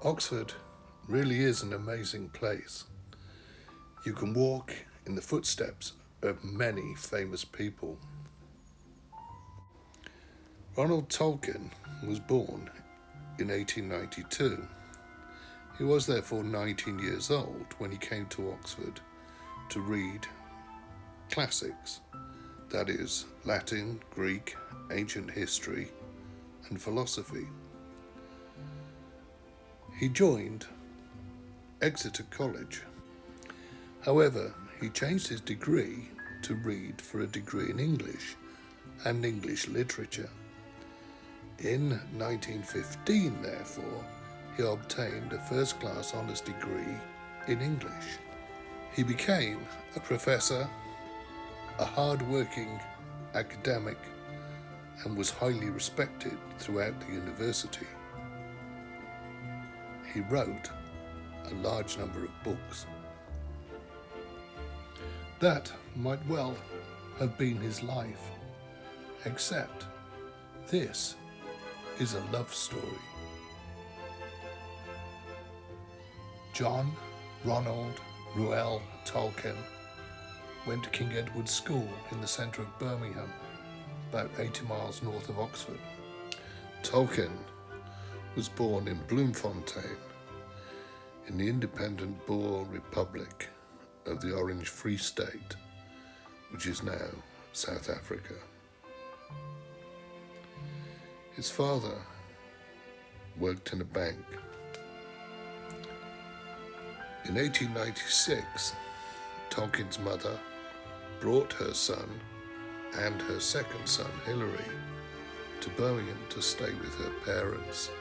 Oxford really is an amazing place. You can walk in the footsteps of many famous people. Ronald Tolkien was born in 1892. He was therefore 19 years old when he came to Oxford to read classics, that is, Latin, Greek, ancient history, and philosophy. He joined Exeter College. However, he changed his degree to read for a degree in English and English literature. In 1915, therefore, he obtained a first-class honours degree in English. He became a professor, a hard-working academic, and was highly respected throughout the university. He wrote a large number of books. That might well have been his life, except this is a love story. John Ronald Ruel Tolkien went to King Edward's School in the centre of Birmingham, about 80 miles north of Oxford. Tolkien was born in Bloemfontein in the independent Boer Republic of the Orange Free State, which is now South Africa. His father worked in a bank. In 1896, Tolkien's mother brought her son and her second son, Hilary, to Birmingham to stay with her parents.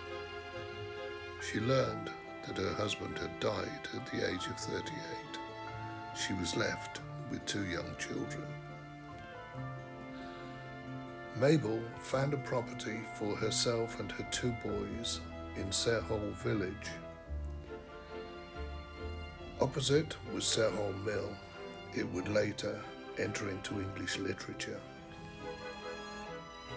She learned that her husband had died at the age of 38. She was left with two young children. Mabel found a property for herself and her two boys in Sarehole village. Opposite was Sarehole Mill. It would later enter into English literature.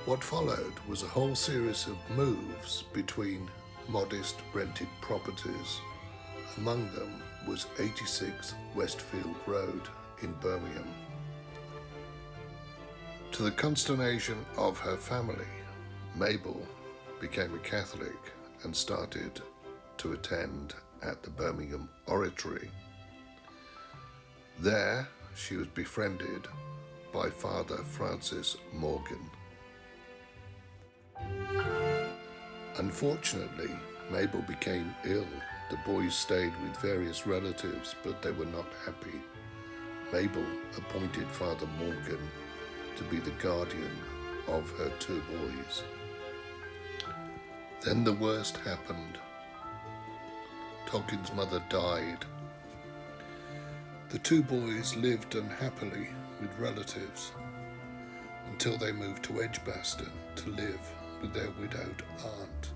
What followed was a whole series of moves between modest rented properties. Among them was 86 Westfield Road in Birmingham. To the consternation of her family, Mabel became a Catholic and started to attend at the Birmingham Oratory. There, she was befriended by Father Francis Morgan. Unfortunately, Mabel became ill. The boys stayed with various relatives, but they were not happy. Mabel appointed Father Morgan to be the guardian of her two boys. Then the worst happened. Tolkien's mother died. The two boys lived unhappily with relatives until they moved to Edgbaston to live with their widowed aunt.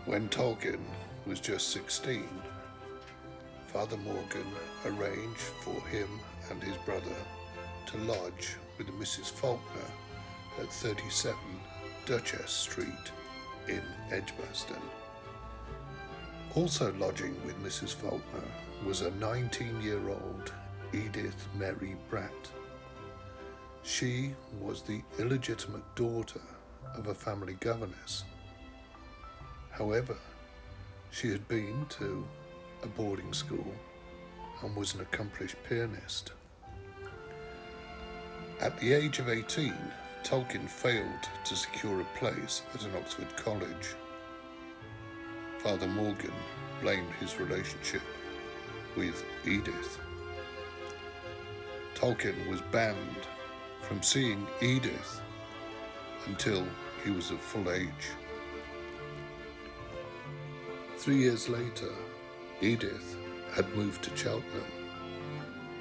When Tolkien was just 16, Father Morgan arranged for him and his brother to lodge with Mrs. Faulkner at 37 Duchess Street in Edgbaston. Also lodging with Mrs. Faulkner was a 19-year-old Edith Mary Bratt. She was the illegitimate daughter of a family governess. However, she had been to a boarding school and was an accomplished pianist. At the age of 18, Tolkien failed to secure a place at an Oxford college. Father Morgan blamed his relationship with Edith. Tolkien was banned from seeing Edith until he was of full age. 3 years later, Edith had moved to Cheltenham.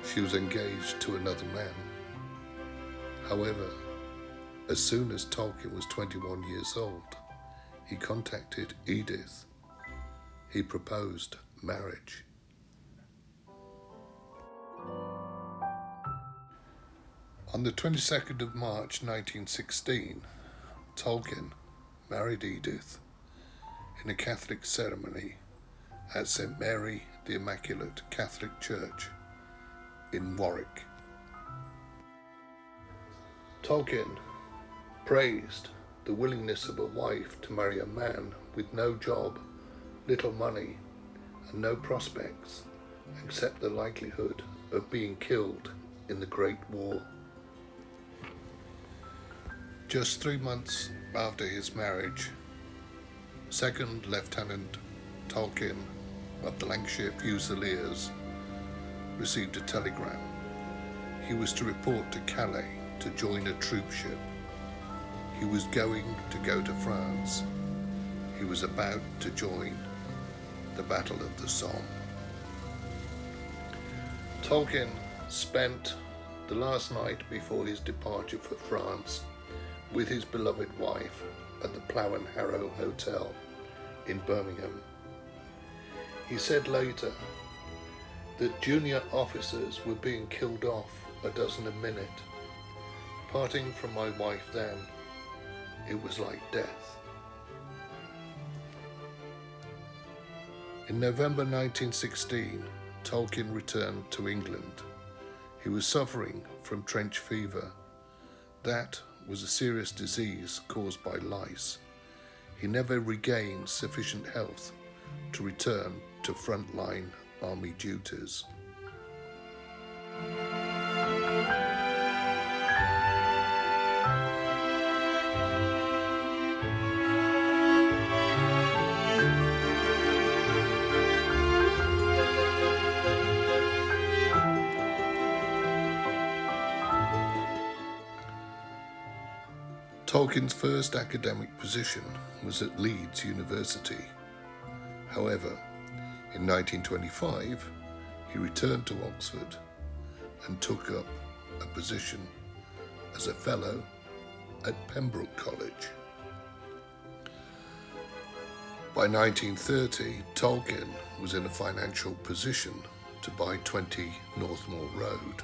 She was engaged to another man. However, as soon as Tolkien was 21 years old, he contacted Edith. He proposed marriage. On the 22nd of March 1916, Tolkien married Edith in a Catholic ceremony at St. Mary the Immaculate Catholic Church in Warwick. Tolkien praised the willingness of a wife to marry a man with no job, little money, and no prospects except the likelihood of being killed in the Great War. Just 3 months after his marriage, Second Lieutenant Tolkien of the Lancashire Fusiliers received a telegram. He was to report to Calais to join a troop ship. He was going to France. He was about to join the Battle of the Somme. Tolkien spent the last night before his departure for France with his beloved wife at the Plough and Harrow Hotel in Birmingham. He said later that junior officers were being killed off a dozen a minute. Parting from my wife then, it was like death. In November 1916, Tolkien returned to England. He was suffering from trench fever. That was a serious disease caused by lice. He never regained sufficient health to return to frontline army duties. Tolkien's first academic position was at Leeds University. However, in 1925, he returned to Oxford and took up a position as a fellow at Pembroke College. By 1930, Tolkien was in a financial position to buy 20 Northmoor Road,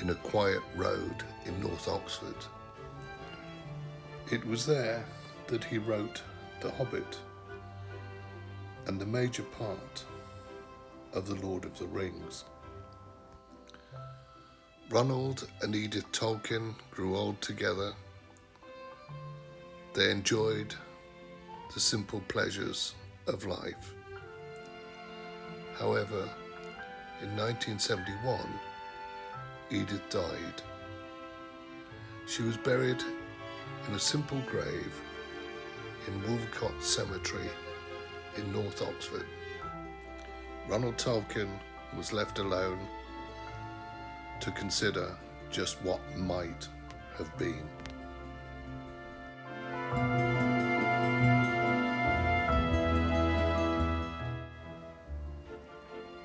in a quiet road in North Oxford. It was there that he wrote The Hobbit and the major part of The Lord of the Rings. Ronald and Edith Tolkien grew old together. They enjoyed the simple pleasures of life. However, in 1971, Edith died. She was buried in a simple grave in Wolvercott Cemetery in North Oxford. Ronald Tolkien was left alone to consider just what might have been.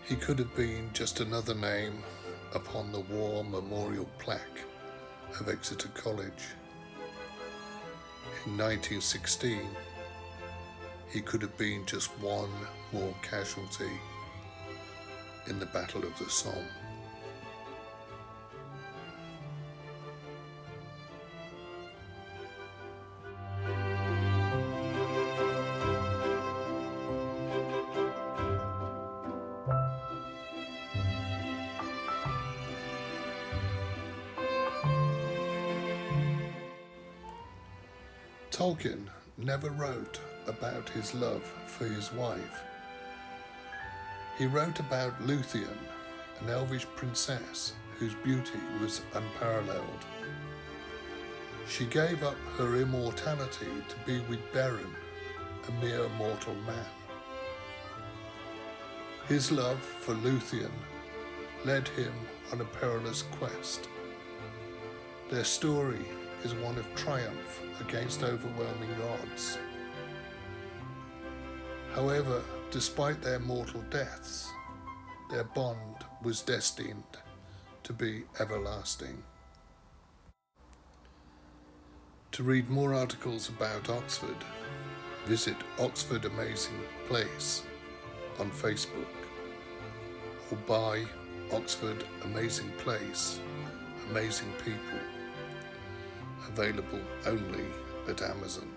He could have been just another name upon the war memorial plaque of Exeter College. In 1916, he could have been just one more casualty in the Battle of the Somme. Tolkien never wrote about his love for his wife. He wrote about Luthien, an elvish princess whose beauty was unparalleled. She gave up her immortality to be with Beren, a mere mortal man. His love for Luthien led him on a perilous quest. Their story is one of triumph against overwhelming odds. However, despite their mortal deaths, their bond was destined to be everlasting. To read more articles about Oxford, visit Oxfordamazingplace on Facebook or buy Oxford Amazing Place, Amazing People, available only at Amazon.